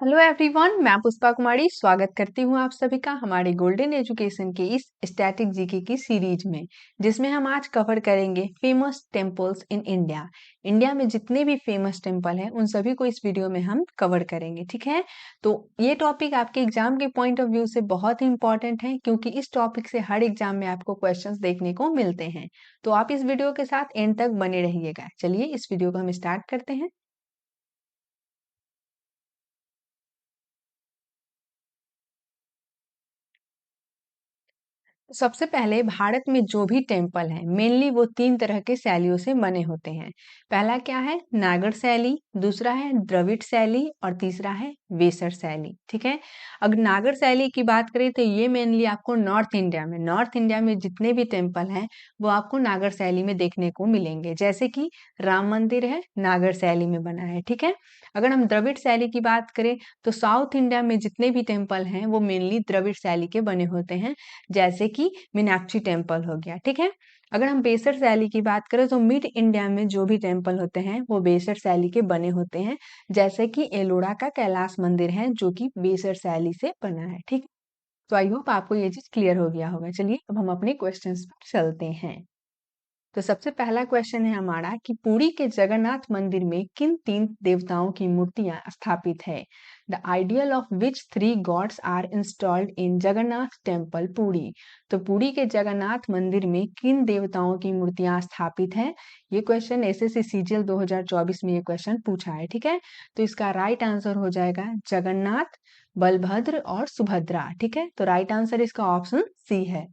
Hello everyone, मैं पुष्पा कुमारी स्वागत करती हूँ आप सभी का हमारे गोल्डन एजुकेशन के इस स्टैटिक जीके की सीरीज में, जिसमें हम आज कवर करेंगे famous temples in India. India में जितने भी फेमस टेम्पल हैं उन सभी को इस वीडियो में हम कवर करेंगे। ठीक है, तो ये टॉपिक आपके एग्जाम के पॉइंट ऑफ व्यू से बहुत ही इंपॉर्टेंट है, क्योंकि इस टॉपिक से हर एग्जाम में आपको क्वेश्चंस देखने को मिलते हैं। तो आप इस वीडियो के साथ एंड तक बने रहिएगा। चलिए इस वीडियो को हम स्टार्ट करते हैं। सबसे पहले भारत में जो भी टेम्पल है मेनली वो तीन तरह के शैलियों से बने होते हैं। पहला क्या है? नागर शैली, दूसरा है द्रविड़ शैली और तीसरा है वेसर शैली। ठीक है, अगर नागर शैली की बात करें तो ये मेनली आपको नॉर्थ इंडिया में जितने भी टेम्पल हैं वो आपको नागर शैली में देखने को मिलेंगे। जैसे कि राम मंदिर है, नागर शैली में बना है। ठीक है, अगर हम द्रविड़ शैली की बात करें तो साउथ इंडिया में जितने भी टेम्पल हैं वो मेनली द्रविड़ शैली के बने होते हैं, जैसे कि मीनाक्षी टेम्पल हो गया। ठीक है, अगर हम बेसर शैली की बात करें तो मिड इंडिया में जो भी टेम्पल होते हैं वो बेसर शैली के बने होते हैं, जैसे कि एलोरा का कैलाश मंदिर है जो कि बेसर शैली से बना है। ठीक, तो आई होप आपको ये चीज क्लियर हो गया होगा। चलिए अब हम अपने क्वेश्चंस पर चलते हैं। तो सबसे पहला क्वेश्चन है हमारा कि पुरी के जगन्नाथ मंदिर में किन तीन देवताओं की मूर्तियां स्थापित है? The ideal of which three gods are installed in Jagannath temple Puri. तो पुरी के जगन्नाथ मंदिर में किन देवताओं की मूर्तियां स्थापित है? ये क्वेश्चन एसएससी सीजीएल 2024 में ये क्वेश्चन पूछा है। ठीक है, तो इसका राइट आंसर हो जाएगा जगन्नाथ, बलभद्र और सुभद्रा। ठीक है, तो राइट आंसर इसका ऑप्शन सी है।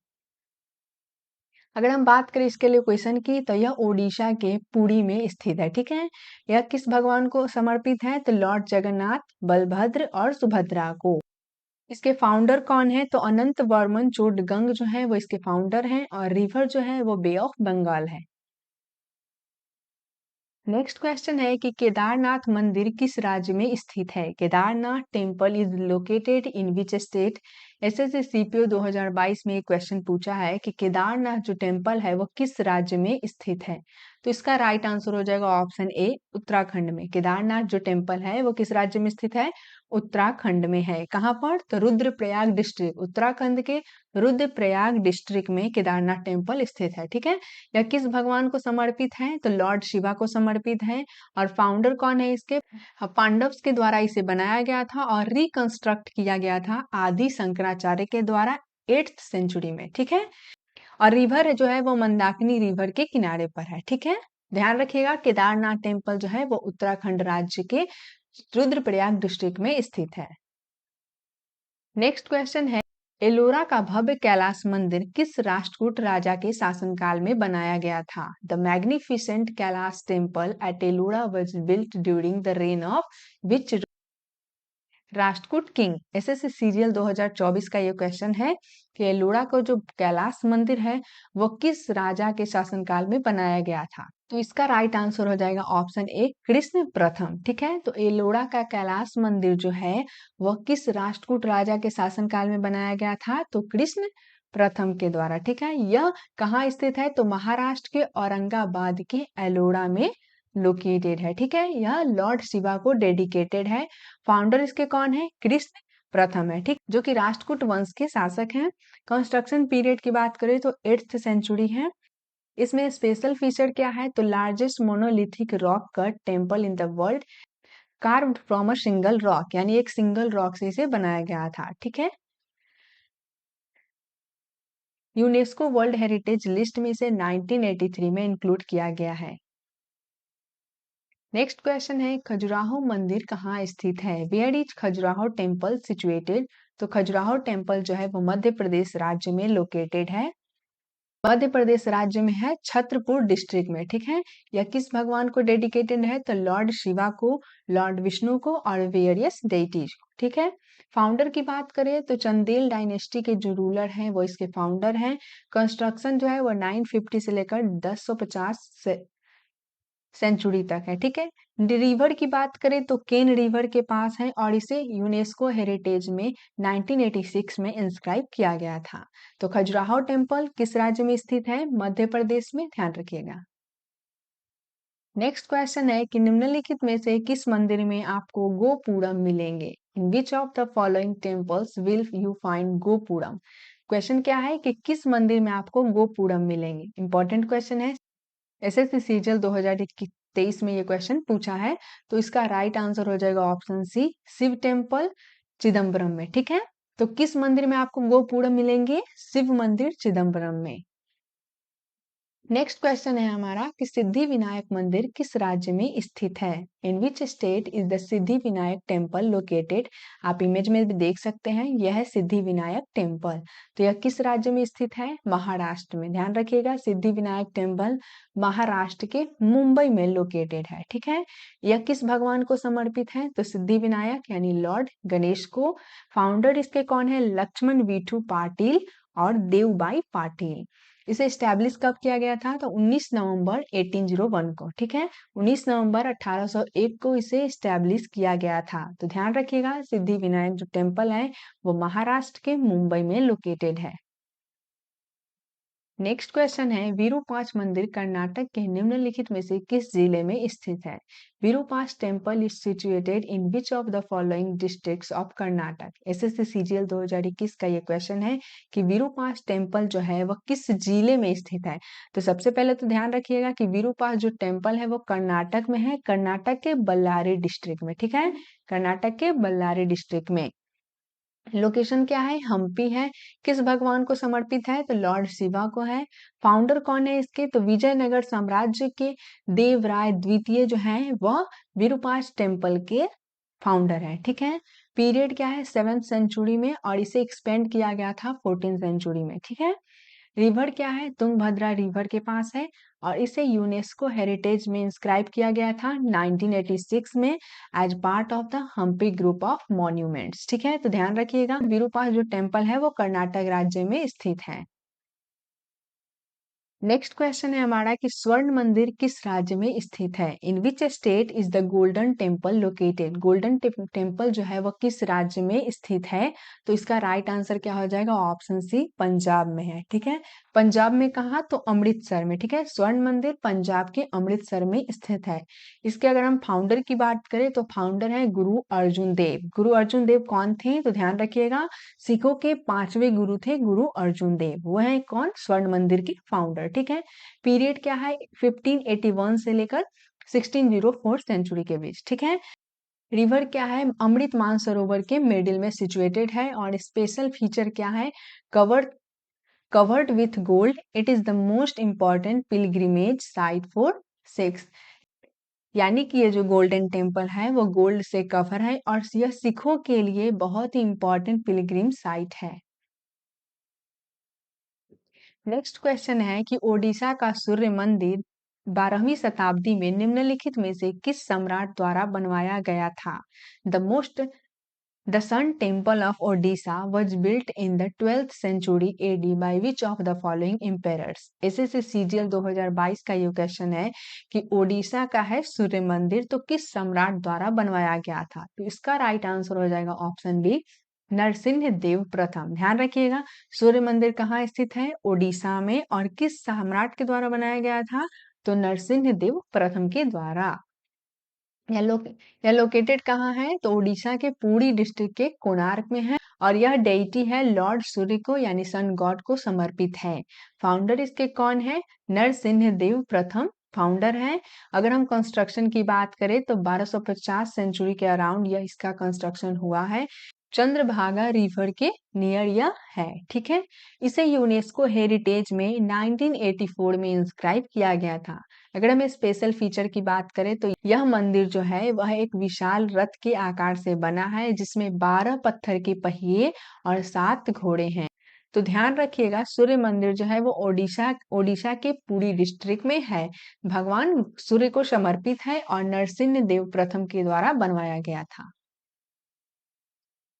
अगर हम बात करें इसके लिए क्वेश्चन की, तो यह ओडिशा के पुरी में स्थित है। ठीक है, यह किस भगवान को समर्पित है? तो लॉर्ड जगन्नाथ, बलभद्र और सुभद्रा को। इसके फाउंडर कौन है? तो अनंत वर्मन चोडगंग जो है वो इसके फाउंडर हैं, और रिवर जो है वो बे ऑफ बंगाल है। नेक्स्ट क्वेश्चन है कि केदारनाथ मंदिर किस राज्य में स्थित है? Kedarnath temple is located in which state? SSC CPO 2022 में एक क्वेश्चन पूछा है कि केदारनाथ जो टेम्पल है वो किस राज्य में स्थित है। तो इसका राइट आंसर हो जाएगा ऑप्शन ए, उत्तराखंड में। केदारनाथ जो टेम्पल है वो किस राज्य में स्थित है? उत्तराखंड में है। कहाँ पर? तो रुद्रप्रयाग डिस्ट्रिक्ट, उत्तराखंड के रुद्रप्रयाग डिस्ट्रिक्ट में केदारनाथ टेम्पल स्थित है। ठीक है, यह किस भगवान को समर्पित है? तो लॉर्ड शिवा को समर्पित है। और फाउंडर कौन है इसके? पांडव्स के द्वारा इसे बनाया गया था और रिकंस्ट्रक्ट किया गया था आदि शंकराचार्य के द्वारा 8th सेंचुरी में। ठीक है, और रिवर जो है वो मंदाकिनी रिवर के किनारे पर है। ठीक है, ध्यान रखिएगा केदारनाथ टेम्पल जो है वो उत्तराखंड राज्य के रुद्रप्रयाग डिस्ट्रिक्ट में स्थित है। नेक्स्ट क्वेश्चन है, एलोरा का भव्य कैलाश मंदिर किस राष्ट्रकूट राजा के शासनकाल में बनाया गया था? The magnificent Kailash temple at Ellora was built during the rain of which Rashtrakuta king? SSC serial 2024 का ये क्वेश्चन है कि एलोरा को जो कैलाश मंदिर है वो किस राजा के शासनकाल में बनाया गया था। तो इसका राइट आंसर हो जाएगा ऑप्शन ए, कृष्ण प्रथम। ठीक है, तो एलोरा का कैलाश मंदिर जो है वह किस राष्ट्रकूट राजा के शासनकाल में बनाया गया था? तो कृष्ण प्रथम के द्वारा। ठीक है, यह कहाँ स्थित है? तो महाराष्ट्र के औरंगाबाद के एलोरा में लोकेटेड है। ठीक है, यह लॉर्ड शिवा को डेडिकेटेड है। फाउंडर इसके कौन है? कृष्ण प्रथम है। ठीक, जो कि राष्ट्रकूट वंश के शासक हैं। कंस्ट्रक्शन पीरियड की बात करें तो 8th सेंचुरी है। इसमें स्पेशल फीचर क्या है? तो largest monolithic rock cut temple in the world carved from a single rock, यानी एक सिंगल रॉक से इसे बनाया गया था। ठीक है, यूनेस्को वर्ल्ड हेरिटेज लिस्ट में इसे 1983 में इंक्लूड किया गया है। नेक्स्ट क्वेश्चन है, खजुराहो मंदिर कहाँ स्थित है? Where is Khajuraho temple situated? तो खजुराहो टेम्पल जो है वो मध्य प्रदेश राज्य में लोकेटेड है। मध्य प्रदेश राज्य में है, छत्रपुर डिस्ट्रिक्ट में। ठीक है, यह किस भगवान को डेडिकेटेड है? तो लॉर्ड शिवा को, लॉर्ड विष्णु को और वेरियस डेइटीज को। ठीक है, फाउंडर की बात करें तो चंदेल डायनेस्टी के जो रूलर हैं वो इसके फाउंडर हैं। कंस्ट्रक्शन जो है वो 950 से लेकर 1050 सेंचुरी तक है। ठीक है, रिवर की बात करें तो केन रिवर के पास है और इसे यूनेस्को हेरिटेज में 1986 में इंस्क्राइब किया गया था। तो खजुराहो टेम्पल किस राज्य में स्थित है? मध्य प्रदेश में, ध्यान रखिएगा। नेक्स्ट क्वेश्चन है कि निम्नलिखित में से किस मंदिर में आपको गोपुरम मिलेंगे? In which of the following temples will you find gopuram? Question क्या है कि किस मंदिर में आपको गोपुरम मिलेंगे? इंपॉर्टेंट क्वेश्चन है। एसएससी सीजीएल 2023 में ये क्वेश्चन पूछा है, तो इसका राइट आंसर हो जाएगा option C, Shiva temple Chidambaram में। ठीक है, तो किस मंदिर में आपको गोपुरम मिलेंगे? शिव मंदिर चिदम्बरम में। नेक्स्ट क्वेश्चन है हमारा कि सिद्धि विनायक मंदिर किस राज्य में स्थित है? In which state is the Siddhi Vinayak temple located? आप इमेज में भी देख सकते हैं, यह है सिद्धि विनायक टेम्पल। तो यह किस राज्य में स्थित है? महाराष्ट्र में। ध्यान रखिएगा, सिद्धि विनायक टेम्पल महाराष्ट्र के मुंबई में लोकेटेड है। ठीक है, यह किस भगवान को समर्पित है? तो सिद्धि विनायक यानी लॉर्ड गणेश को। फाउंडर इसके कौन है? लक्ष्मण विठू पाटिल और देवबाई पाटिल। इसे स्टैब्लिश कब किया गया था? तो 19 नवंबर 1801 को। ठीक है, 19 नवंबर 1801 को इसे स्टैब्लिश किया गया था। तो ध्यान रखिएगा, सिद्धि विनायक जो टेम्पल है वो महाराष्ट्र के मुंबई में लोकेटेड है। नेक्स्ट क्वेश्चन है, विरूपाक्ष मंदिर कर्नाटक के निम्नलिखित में से किस जिले में स्थित है? Virupaksha temple is situated in which of the following districts of Karnataka? SSC CGL 2021 का ये क्वेश्चन है कि विरूपाक्ष टेम्पल जो है वह किस जिले में स्थित है। तो सबसे पहले तो ध्यान रखिएगा कि विरूपाक्ष जो टेम्पल है वो कर्नाटक में है, कर्नाटक के बल्लारी डिस्ट्रिक्ट में। ठीक है, कर्नाटक के बल्लारी डिस्ट्रिक्ट में। लोकेशन क्या है? हम्पी है। किस भगवान को समर्पित है? तो लॉर्ड शिवा को है। फाउंडर कौन है इसके? तो विजयनगर साम्राज्य के देवराय द्वितीय जो हैं वह विरूपाक्ष टेम्पल के फाउंडर है। ठीक है, पीरियड क्या है? 7th सेंचुरी में, और इसे एक्सपेंड किया गया था 14th सेंचुरी में। ठीक है, रिवर क्या है? तुंगभद्रा रिवर के पास है, और इसे यूनेस्को हेरिटेज में इंस्क्राइब किया गया था 1986 में as part of the Hampi group of monuments. ठीक है, तो ध्यान रखिएगा, विरूपाक्ष जो टेम्पल है वो कर्नाटक राज्य में स्थित है। नेक्स्ट क्वेश्चन है हमारा कि स्वर्ण मंदिर किस राज्य में स्थित है? In which state is the Golden Temple located? Golden Temple जो है वो किस राज्य में स्थित है? तो इसका राइट आंसर क्या हो जाएगा? ऑप्शन सी, पंजाब में है। ठीक है, पंजाब में कहा? तो अमृतसर में। ठीक है, स्वर्ण मंदिर पंजाब के अमृतसर में स्थित है। इसके अगर हम फाउंडर की बात करें तो फाउंडर है गुरु अर्जुन देव। गुरु अर्जुन देव कौन थे? तो ध्यान रखिएगा, सिखों के 5वें गुरु थे गुरु अर्जुन देव। वो है कौन? स्वर्ण मंदिर के फाउंडर। ठीक है, पीरियड क्या है? 1581 से लेकर 1604 सेंचुरी के बीच। ठीक है, रिवर क्या है? अमृत मानसरोवर के मिडिल में सिचुएटेड है, और स्पेशल फीचर क्या है? Covered covered with gold. It is the most important pilgrimage site for Sikhs. यानी कि ये जो गोल्डन टेम्पल है वो गोल्ड से कवर है, और यह सिखों के लिए बहुत ही इंपॉर्टेंट पिलग्रिम साइट है। नेक्स्ट क्वेश्चन है कि ओडिशा का सूर्य मंदिर 12वीं शताब्दी में निम्नलिखित में से किस सम्राट द्वारा बनवाया गया था? The sun temple of Odisha was built in the 12th century AD by which of the following emperors? SSC CGL 2022 का ये क्वेश्चन है कि ओडिशा का है सूर्य मंदिर, तो किस सम्राट द्वारा बनवाया गया था? तो इसका राइट आंसर हो जाएगा ऑप्शन बी, नरसिंह देव प्रथम। ध्यान रखिएगा, सूर्य मंदिर कहाँ स्थित है? ओडिशा में, और किस सम्राट के द्वारा बनाया गया था? तो नरसिंह देव प्रथम के द्वारा। यह लोक यह लोकेटेड कहाँ है? तो उड़ीसा के पुरी डिस्ट्रिक्ट के कोणार्क में है, और यह डेइटी है लॉर्ड सूर्य को यानी सन गॉड को समर्पित है। फाउंडर इसके कौन है? नरसिंह देव प्रथम फाउंडर है। अगर हम कंस्ट्रक्शन की बात करें तो 1250 सेंचुरी के अराउंड यह इसका कंस्ट्रक्शन हुआ है। चंद्रभागा रिवर के नियर यह है। ठीक है, इसे यूनेस्को हेरिटेज में 1984 में इंस्क्राइब किया गया था। अगर हम स्पेशल फीचर की बात करें तो यह मंदिर जो है वह एक विशाल रथ के आकार से बना है, जिसमें 12 पत्थर के पहिए और 7 घोड़े हैं। तो ध्यान रखिएगा, सूर्य मंदिर जो है वो ओडिशा ओडिशा के पुरी डिस्ट्रिक्ट में है। भगवान सूर्य को समर्पित है, और नरसिंह देव प्रथम के द्वारा बनवाया गया था।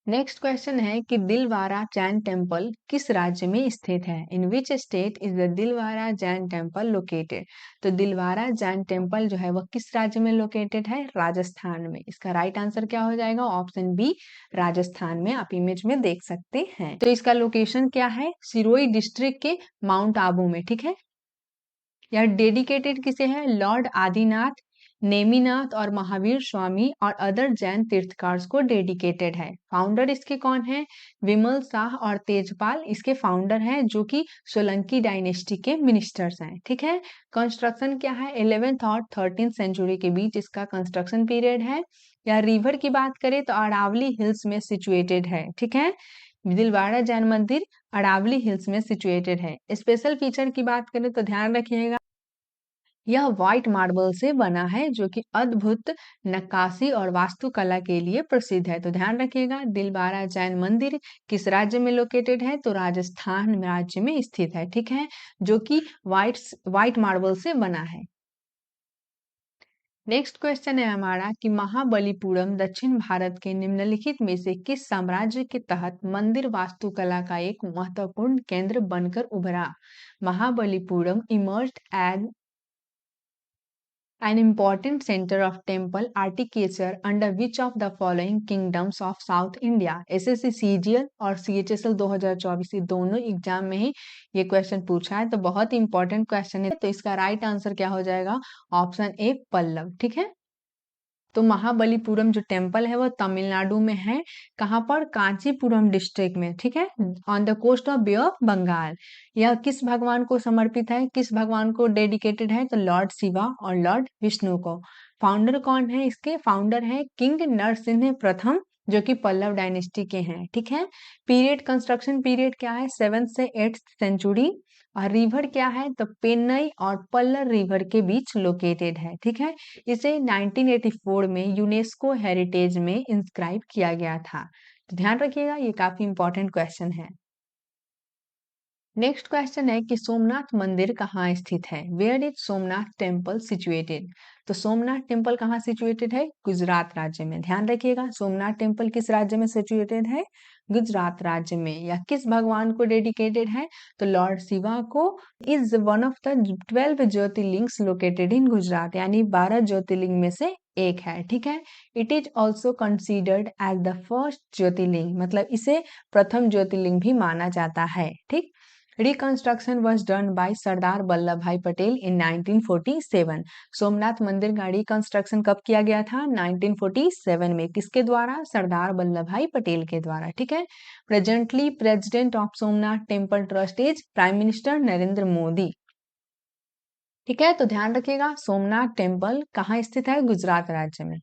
नेक्स्ट क्वेश्चन है कि दिलवारा जैन टेम्पल किस राज्य में स्थित है? In which state is the Dilwara Jain temple located? तो दिलवारा जैन टेम्पल जो है वह किस राज्य में लोकेटेड है? राजस्थान में। इसका राइट आंसर क्या हो जाएगा? ऑप्शन बी, राजस्थान में। आप इमेज में देख सकते हैं। तो इसका लोकेशन क्या है? सिरोही डिस्ट्रिक्ट के माउंट आबू में। ठीक है, यह डेडिकेटेड किसे है? लॉर्ड आदिनाथ नेमिनाथ और महावीर स्वामी और अदर जैन तीर्थकार्स को डेडिकेटेड है। फाउंडर इसके कौन है? विमल शाह और तेजपाल इसके फाउंडर हैं, जो कि सोलंकी डायनेस्टी के मिनिस्टर्स हैं। ठीक है। कंस्ट्रक्शन क्या है? 11th और 13th सेंचुरी के बीच इसका कंस्ट्रक्शन पीरियड है। या रिवर की बात करें तो अरावली हिल्स में सिचुएटेड है। ठीक है। दिलवाड़ा जैन मंदिर अरावली हिल्स में सिचुएटेड है। स्पेशल फीचर की बात करें तो ध्यान रखिएगा, यह व्हाइट मार्बल से बना है, जो कि अद्भुत नक्काशी और वास्तुकला के लिए प्रसिद्ध है। तो ध्यान रखिएगा, दिलवाड़ा जैन मंदिर किस राज्य में लोकेटेड है? तो राजस्थान राज्य में स्थित है। ठीक है, जो कि व्हाइट मार्बल से बना है। नेक्स्ट क्वेश्चन है हमारा कि महाबलीपुरम दक्षिण भारत के निम्नलिखित में से किस साम्राज्य के तहत मंदिर वास्तुकला का एक महत्वपूर्ण केंद्र बनकर उभरा? Mahabalipuram emerged as an important center of temple architecture under which of the following kingdoms of South India? SSC CGL और सीएचएसएल 2024 ये दोनों एग्जाम में ही ये क्वेश्चन पूछा है, तो बहुत ही इंपॉर्टेंट क्वेश्चन है। तो इसका राइट आंसर क्या हो जाएगा? Option A Pallava. ठीक है। तो महाबलीपुरम जो टेम्पल है वो तमिलनाडु में है। कहाँ पर? कांचीपुरम डिस्ट्रिक्ट में। ठीक है, on the coast of bay of Bengal. यह किस भगवान को समर्पित है? किस भगवान को डेडिकेटेड है? तो लॉर्ड शिवा और लॉर्ड विष्णु को। फाउंडर कौन है इसके? फाउंडर है किंग नरसिंह प्रथम, जो कि पल्लव डायनेस्टी के हैं। ठीक है। पीरियड, कंस्ट्रक्शन पीरियड क्या है? 7th से 8th सेंचुरी। और रिवर क्या है? तो पेन्नई और पल्लर रिवर के बीच लोकेटेड है। ठीक है। इसे 1984 में यूनेस्को हेरिटेज में इंस्क्राइब किया गया था। तो ध्यान रखिएगा, ये काफी इंपॉर्टेंट क्वेश्चन है। नेक्स्ट क्वेश्चन है कि सोमनाथ मंदिर कहाँ स्थित है? Where is Somnath temple situated? तो सोमनाथ टेम्पल कहाँ सिचुएटेड है? गुजरात राज्य में। ध्यान रखिएगा, सोमनाथ टेम्पल किस राज्य में सिचुएटेड है? गुजरात राज्य में। या किस भगवान को डेडिकेटेड है? तो लॉर्ड शिवा को। Is one of the 12 jyotirlingas located in Gujarat, यानी 12 ज्योतिर्लिंग में से एक है। ठीक है। It is also considered as the first jyotirlinga, मतलब इसे प्रथम ज्योतिर्लिंग भी माना जाता है। ठीक। Reconstruction was done by Sardar Vallabhbhai Patel इन 1947। सोमनाथ मंदिर का रिकंस्ट्रक्शन कब किया गया था? 1947 में। किसके द्वारा? सरदार वल्लभ भाई पटेल के द्वारा। ठीक है। Presently president of Somnath temple trust is prime minister Narendra Modi. ठीक है। तो ध्यान रखिएगा, सोमनाथ टेम्पल कहाँ स्थित है? गुजरात राज्य में।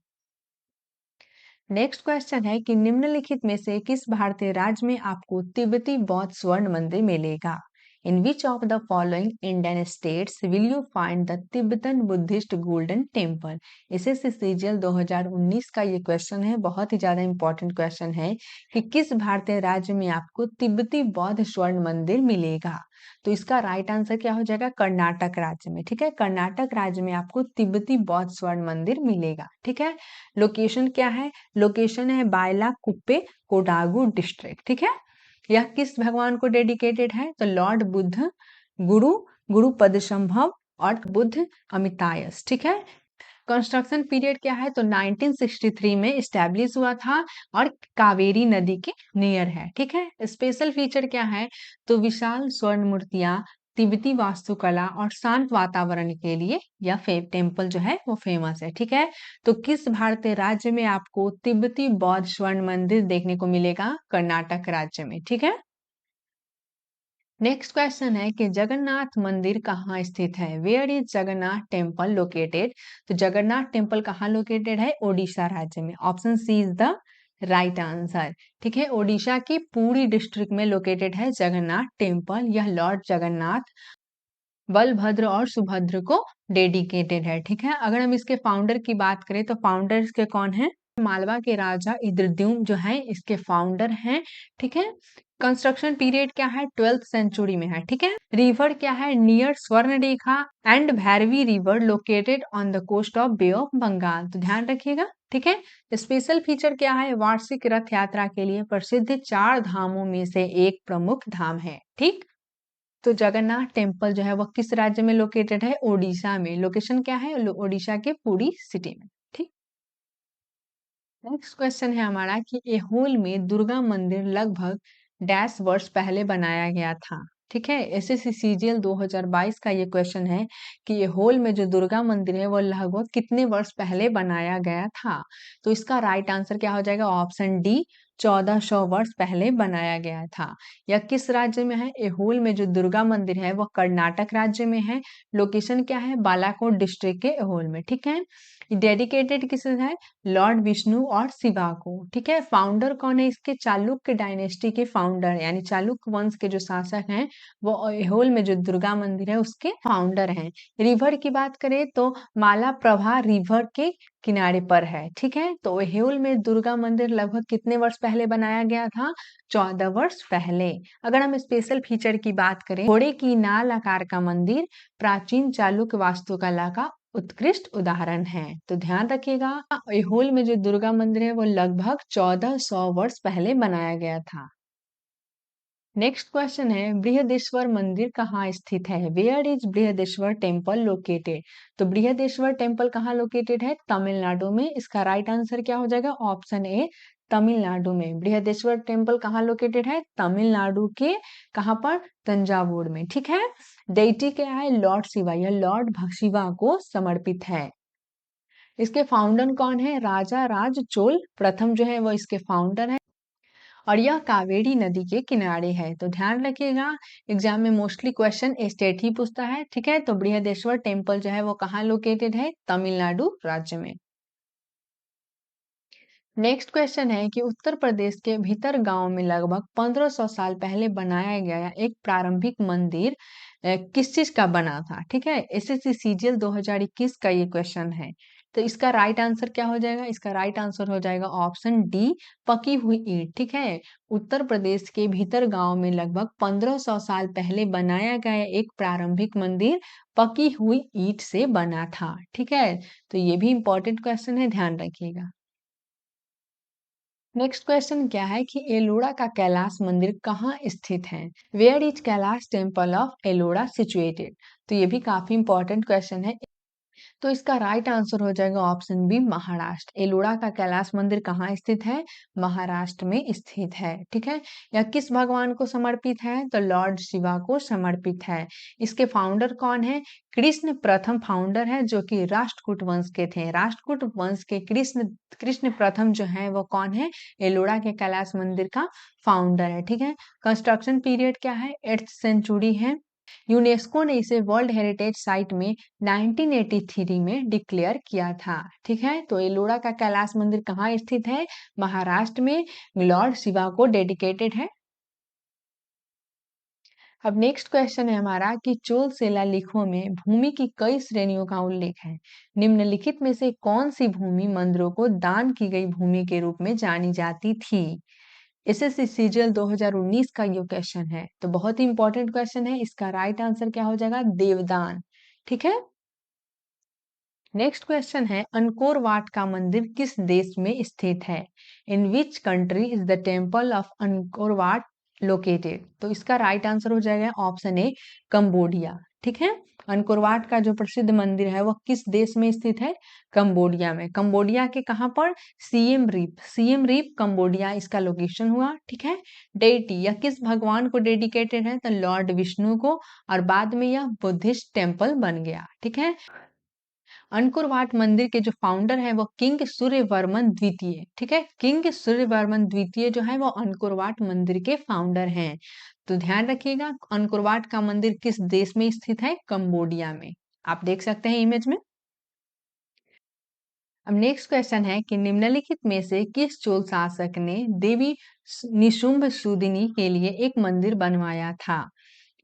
नेक्स्ट क्वेश्चन है कि निम्नलिखित में से किस भारतीय राज्य में आपको तिब्बती बौद्ध स्वर्ण मंदिर मिलेगा? In which of the following Indian states will you find the Tibetan Buddhist golden temple? SSC CGL 2019 का ये क्वेश्चन है, बहुत ही ज्यादा इंपॉर्टेंट क्वेश्चन है कि किस भारतीय राज्य में आपको तिब्बती बौद्ध स्वर्ण मंदिर मिलेगा? तो इसका राइट आंसर क्या हो जाएगा? कर्नाटक राज्य में। ठीक है, कर्नाटक राज्य में आपको तिब्बती बौद्ध स्वर्ण मंदिर मिलेगा। ठीक है। लोकेशन क्या है? लोकेशन है बायला कुप्पे, कोडागु डिस्ट्रिक्ट। ठीक है। यह किस भगवान को डेडिकेटेड है? तो लॉर्ड बुद्ध, गुरु गुरु पद्मसंभव और बुद्ध अमितायस। ठीक है। कंस्ट्रक्शन पीरियड क्या है? तो 1963 में इस्टेब्लिश हुआ था और कावेरी नदी के नियर है। ठीक है। स्पेशल फीचर क्या है? तो विशाल स्वर्ण मूर्तियां, तिब्बती वास्तुकला और शांत वातावरण के लिए यह टेम्पल जो है वो फेमस है। ठीक है। तो किस भारतीय राज्य में आपको तिब्बती बौद्ध स्वर्ण मंदिर देखने को मिलेगा? कर्नाटक राज्य में। ठीक है। नेक्स्ट क्वेश्चन है कि जगन्नाथ मंदिर कहाँ स्थित है? Where is Jagannath temple located? तो जगन्नाथ टेम्पल कहाँ लोकेटेड है? ओडिशा राज्य में। Option C is the right answer. ठीक है। ओडिशा की पूरी डिस्ट्रिक्ट में लोकेटेड है जगन्नाथ टेम्पल। यह लॉर्ड जगन्नाथ, बलभद्र और सुभद्र को डेडिकेटेड है। ठीक है। अगर हम इसके फाउंडर की बात करें तो फाउंडर इसके कौन है? मालवा के राजा इंद्रद्युम्न जो है इसके फाउंडर हैं। ठीक है। कंस्ट्रक्शन पीरियड क्या है? 12th सेंचुरी में है। ठीक है। रिवर क्या है? Near Swarnarekha and Bhairavi river located on the coast of bay of Bengal. तो ध्यान रखिएगा। ठीक है। स्पेशल फीचर क्या है? वार्षिक रथ यात्रा के लिए प्रसिद्ध 4 धामों में से एक प्रमुख धाम है। ठीक। तो जगन्नाथ टेम्पल जो है वो किस राज्य में लोकेटेड है? ओडिशा में। लोकेशन क्या है? ओडिशा के पुरी सिटी में। ठीक। नेक्स्ट क्वेश्चन है हमारा कि एहोल में दुर्गा मंदिर लगभग डैश वर्ष पहले बनाया गया था। ठीक है, एसएससी सीजीएल 2022 का ये क्वेश्चन है कि ये होल में जो दुर्गा मंदिर है वो लगभग कितने वर्ष पहले बनाया गया था। तो इसका राइट आंसर क्या हो जाएगा? ऑप्शन डी, 1400 वर्ष पहले बनाया गया था। यह किस राज्य में है? ये होल में जो दुर्गा मंदिर है वो कर्नाटक राज्य में है। लोकेशन क्या है? बालाकोट डिस्ट्रिक्ट के होल में। ठीक है, डेडिकेटेड किसे है? लॉर्ड विष्णु और शिवा को। ठीक है, फाउंडर कौन है इसके? चालुक्य डायनेस्टी के फाउंडर यानी चालुक्य वंश के जो शासक हैं वो ऐहोल में जो दुर्गा मंदिर है उसके फाउंडर हैं। रिवर की बात करें तो मालाप्रभा रिवर के किनारे पर है। ठीक है, तो ऐहोल में दुर्गा मंदिर लगभग कितने वर्ष पहले बनाया गया था? 14 वर्ष पहले। अगर हम स्पेशल फीचर की बात करें, घोड़े की नाल आकार का मंदिर प्राचीन चालुक्य वास्तुकला का उत्कृष्ट उदाहरण है। तो ध्यान रखिएगा, ऐहोल में जो दुर्गा मंदिर है वो लगभग 1400 वर्ष पहले बनाया गया था। नेक्स्ट क्वेश्चन है, बृहदेश्वर मंदिर कहाँ स्थित है? Where is Brihadeeswara temple located? तो बृहदेश्वर टेम्पल कहाँ लोकेटेड है? तमिलनाडु में। इसका राइट आंसर क्या हो जाएगा? ऑप्शन ए, तमिलनाडु में। बृहदेश्वर टेम्पल कहाँ लोकेटेड है? तमिलनाडु के कहाँ पर? तंजावुर में। ठीक है, डेटी क्या है? लॉर्ड शिवा। यह लॉर्ड शिवा को समर्पित है। इसके फाउंडर कौन है? राजा राज चोल प्रथम जो है वो इसके फाउंडर है और यह कावेरी नदी के किनारे है। तो ध्यान रखिएगा, एग्जाम में मोस्टली क्वेश्चन स्टेट ही पूछता है। ठीक है, तो बृहदेश्वर टेम्पल जो है वो कहाँ लोकेटेड है? तमिलनाडु राज्य में। नेक्स्ट क्वेश्चन है कि उत्तर प्रदेश के भीतर गांव में लगभग 1500 साल पहले बनाया गया एक प्रारंभिक मंदिर किस चीज का बना था? ठीक है, एसएससी सीजीएल 2021 का ये क्वेश्चन है। तो इसका राइट आंसर क्या हो जाएगा? इसका राइट आंसर हो जाएगा ऑप्शन डी, पकी हुई ईंट। ठीक है, उत्तर प्रदेश के भीतर गांव में लगभग 1500 साल पहले बनाया गया एक प्रारंभिक मंदिर पकी हुई ईंट से बना था। ठीक है, तो ये भी इंपॉर्टेंट क्वेश्चन है, ध्यान रखिएगा। नेक्स्ट क्वेश्चन क्या है कि एलोरा का कैलाश मंदिर कहाँ स्थित है? Where is Kailash temple of Ellora situated? तो ये भी काफी इंपॉर्टेंट क्वेश्चन है। तो इसका राइट आंसर हो जाएगा ऑप्शन बी, महाराष्ट्र। एलोरा का कैलाश मंदिर कहाँ स्थित है? महाराष्ट्र में स्थित है। ठीक है, यह किस भगवान को समर्पित है? तो लॉर्ड शिवा को समर्पित है। इसके फाउंडर कौन है? कृष्ण प्रथम फाउंडर है जो कि राष्ट्रकूट वंश के थे। राष्ट्रकूट वंश के कृष्ण कृष्ण प्रथम जो है वो कौन है? एलोरा के कैलाश मंदिर का फाउंडर है। ठीक है, कंस्ट्रक्शन पीरियड क्या है? 8th सेंचुरी है। यूनेस्को ने इसे वर्ल्ड हेरिटेज साइट में 1983 में डिक्लेयर किया था। ठीक है, तो एलोरा का कैलाश मंदिर कहाँ स्थित है? महाराष्ट्र में, लॉर्ड शिवा को डेडिकेटेड है। अब नेक्स्ट क्वेश्चन है हमारा कि चोल शिलालेखों में भूमि की कई श्रेणियों का उल्लेख है। निम्नलिखित में से कौन सी भूमि मंदिरों को दान की गई भूमि के रूप में जानी जाती थी? एसएससी सीजीएल 2019 का ये क्वेश्चन है, तो बहुत ही इंपॉर्टेंट क्वेश्चन है। इसका राइट आंसर क्या हो जाएगा? देवदान। ठीक है, नेक्स्ट क्वेश्चन है, अंकोर वाट का मंदिर किस देश में स्थित है? In which country is the temple of Angkor Wat located? तो इसका राइट आंसर हो जाएगा ऑप्शन ए, कंबोडिया। ठीक है, अंकोर वाट का जो प्रसिद्ध मंदिर है वो किस देश में स्थित है? कंबोडिया में। कंबोडिया के कहाँ पर? Siem Reap. Siem Reap Cambodia इसका लोकेशन हुआ। ठीक है, डेटी यह किस भगवान को डेडिकेटेड है? तो लॉर्ड विष्णु को, और बाद में यह बुद्धिस्ट टेम्पल बन गया। ठीक है, अंकुर वाट मंदिर के जो फाउंडर है वो किंग सूर्यवर्मन द्वितीय। ठीक है, किंग सूर्यवर्मन द्वितीय जो है वो अंकुर वाट मंदिर के फाउंडर हैं। तो ध्यान रखिएगा, अंकुर वाट का मंदिर किस देश में स्थित है? कंबोडिया में। आप देख सकते हैं इमेज में। अब नेक्स्ट क्वेश्चन है कि निम्नलिखित में से किस चोल शासक ने देवी निशुंभ सूदिनी के लिए एक मंदिर बनवाया था?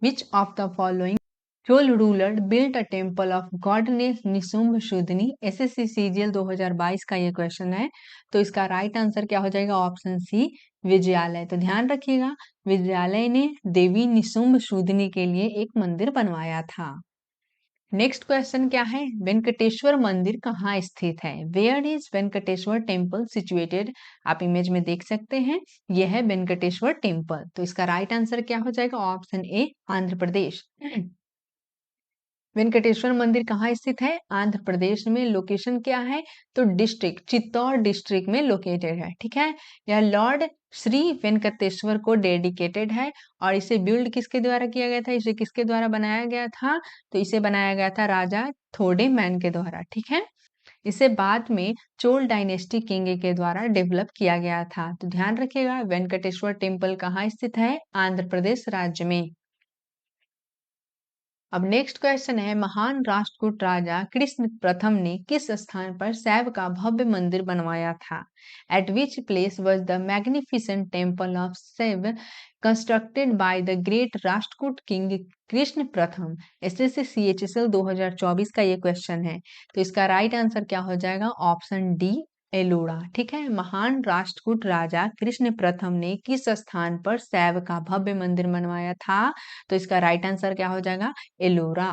Which of the following Chola ruler built a temple of goddess Nishumbhasudini? SSC CGL 2022 का ये क्वेश्चन है, तो इसका राइट आंसर क्या हो जाएगा? Option C, Vijayalaya. तो ध्यान रखिएगा, विजयालय ने देवी निशुंभ सूदिनी के लिए एक मंदिर बनवाया था। नेक्स्ट क्वेश्चन क्या है? वेंकटेश्वर मंदिर कहाँ स्थित है? Where is Venkateswara temple situated? आप इमेज में देख सकते हैं, यह है वेंकटेश्वर टेम्पल। तो इसका राइट आंसर क्या हो जाएगा? ऑप्शन ए, आंध्र प्रदेश। वेंकटेश्वर मंदिर कहाँ स्थित है? आंध्र प्रदेश में। लोकेशन क्या है? तो डिस्ट्रिक्ट चित्तौड़ डिस्ट्रिक्ट में लोकेटेड है। ठीक है, यह लॉर्ड श्री वेंकटेश्वर को डेडिकेटेड है और इसे बिल्ड किसके द्वारा किया गया था, इसे किसके द्वारा बनाया गया था, तो इसे बनाया गया था राजा थोडे मैन के द्वारा। ठीक है, इसे बाद में चोल डायनेस्टी किंग के द्वारा डेवलप किया गया था। तो ध्यान रखिएगा, वेंकटेश्वर टेम्पल कहाँ स्थित है, आंध्र प्रदेश राज्य में। अब नेक्स्ट क्वेश्चन है, महान राष्ट्रकूट राजा कृष्ण प्रथम ने किस स्थान पर शैव का भव्य मंदिर बनवाया था? At which place was the magnificent temple of Shaiva constructed by the great Rashtrakuta king Krishna Pratham? SSC CHSL 2024 का ये क्वेश्चन है। तो इसका राइट आंसर क्या हो जाएगा, ऑप्शन डी, एलोरा। ठीक है, महान राष्ट्रकूट राजा कृष्ण प्रथम ने किस स्थान पर शैव का भव्य मंदिर बनवाया था? तो इसका राइट आंसर क्या हो जाएगा, एलोरा।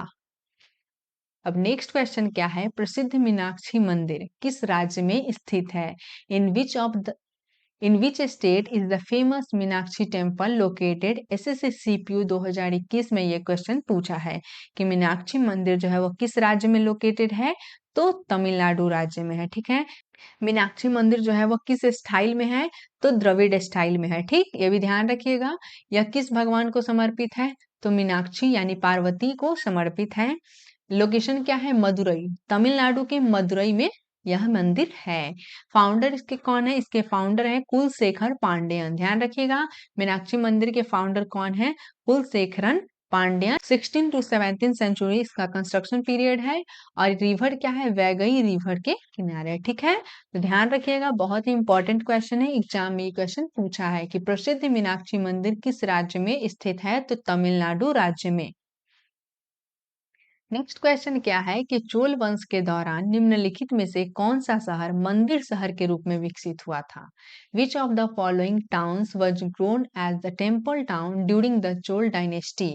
अब नेक्स्ट क्वेश्चन क्या है, प्रसिद्ध मीनाक्षी मंदिर किस राज्य में स्थित है? In which of the in which state is the famous Meenakshi temple located? SSC CPO 2021 में ये क्वेश्चन पूछा है कि मीनाक्षी मंदिर जो है वो किस राज्य में लोकेटेड है, तो तमिलनाडु राज्य में है। ठीक है, मीनाक्षी मंदिर जो है वो किस स्टाइल में है, तो द्रविड़ स्टाइल में है। ठीक, ये भी ध्यान रखिएगा। यह किस भगवान को समर्पित है, तो मीनाक्षी यानी पार्वती को समर्पित है। लोकेशन क्या है, मदुरई, तमिलनाडु के मदुरई में यह मंदिर है। फाउंडर इसके कौन है, इसके फाउंडर है कुलशेखर पांडेयन। ध्यान रखिएगा, मीनाक्षी मंदिर के फाउंडर कौन है, कुलशेखरन पांड्यन। 16 to 17 सेंचुरी इसका कंस्ट्रक्शन पीरियड है और रिवर क्या है, वैगई रिवर के किनारे। ठीक है, तो ध्यान रखिएगा, बहुत ही इंपॉर्टेंट क्वेश्चन है, एग्जाम में ये क्वेश्चन पूछा है कि प्रसिद्ध मीनाक्षी मंदिर किस राज्य में स्थित है, तो तमिलनाडु राज्य में। नेक्स्ट क्वेश्चन क्या है कि चोल वंश के दौरान निम्नलिखित में से कौन सा शहर मंदिर शहर के रूप में विकसित हुआ था? Which of the following towns was grown as the temple town during the Chola dynasty?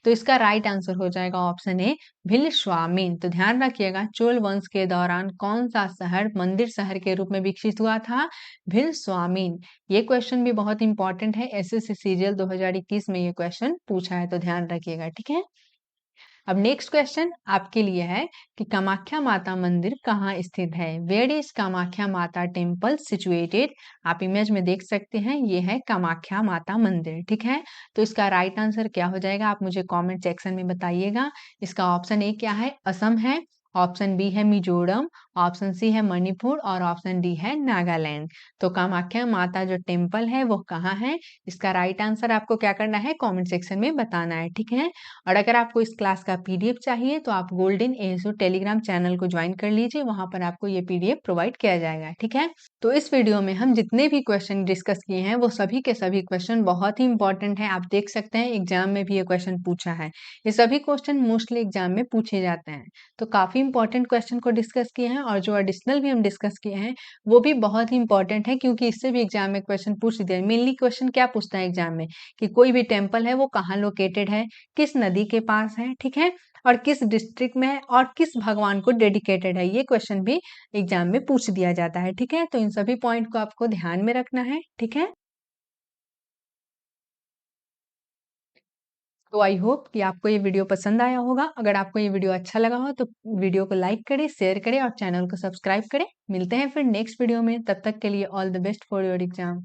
तो इसका राइट आंसर हो जाएगा ऑप्शन ए, भिलस्वामिन। तो ध्यान रखिएगा, चोल वंश के दौरान कौन सा शहर मंदिर शहर के रूप में विकसित हुआ था, भिलस्वामिन। ये क्वेश्चन भी बहुत इंपॉर्टेंट है, एसएससी सीजीएल 2021 में ये क्वेश्चन पूछा है, तो ध्यान रखिएगा। ठीक है, अब नेक्स्ट क्वेश्चन आपके लिए है कि कामाख्या माता मंदिर कहाँ स्थित है? वेयर इज कामाख्या माता टेम्पल सिचुएटेड? आप इमेज में देख सकते हैं, ये है कामाख्या माता मंदिर। ठीक है, तो इसका राइट आंसर क्या हो जाएगा, आप मुझे कमेंट सेक्शन में बताइएगा। इसका ऑप्शन ए क्या है, असम है, ऑप्शन बी है मिजोरम, ऑप्शन सी है मणिपुर और ऑप्शन डी है नागालैंड। तो कामाख्या माता जो टेम्पल है वो कहाँ है, इसका राइट आंसर आपको क्या करना है, कमेंट सेक्शन में बताना है। ठीक है, और अगर आपको इस क्लास का पीडीएफ चाहिए तो आप गोल्डन एसो टेलीग्राम चैनल को ज्वाइन कर लीजिए, वहां पर आपको ये पीडीएफ प्रोवाइड किया जाएगा। ठीक है, तो इस वीडियो में हम जितने भी क्वेश्चन डिस्कस किए हैं वो सभी के सभी क्वेश्चन बहुत ही इंपॉर्टेंट है। आप देख सकते हैं एग्जाम में भी ये क्वेश्चन पूछा है, ये सभी क्वेश्चन मोस्टली एग्जाम में पूछे जाते हैं। तो काफी इंपॉर्टेंट क्वेश्चन को डिस्कस किए हैं और जो एडिशनल भी हम डिस्कस किए हैं वो भी बहुत ही इंपॉर्टेंट है, क्योंकि इससे भी एग्जाम में क्वेश्चन पूछ दिया। मेनली क्वेश्चन क्या पूछता है एग्जाम में कि कोई भी टेम्पल है वो कहाँ लोकेटेड है, किस नदी के पास है, ठीक है, और किस डिस्ट्रिक्ट में है और किस भगवान को डेडिकेटेड है, ये क्वेश्चन भी एग्जाम में पूछ दिया जाता है। ठीक है, तो इन सभी पॉइंट को आपको ध्यान में रखना है। ठीक है, तो आई होप कि आपको ये वीडियो पसंद आया होगा। अगर आपको ये वीडियो अच्छा लगा हो तो वीडियो को लाइक करें, शेयर करें और चैनल को सब्सक्राइब करें। मिलते हैं फिर नेक्स्ट वीडियो में, तब तक के लिए all the best for your exam.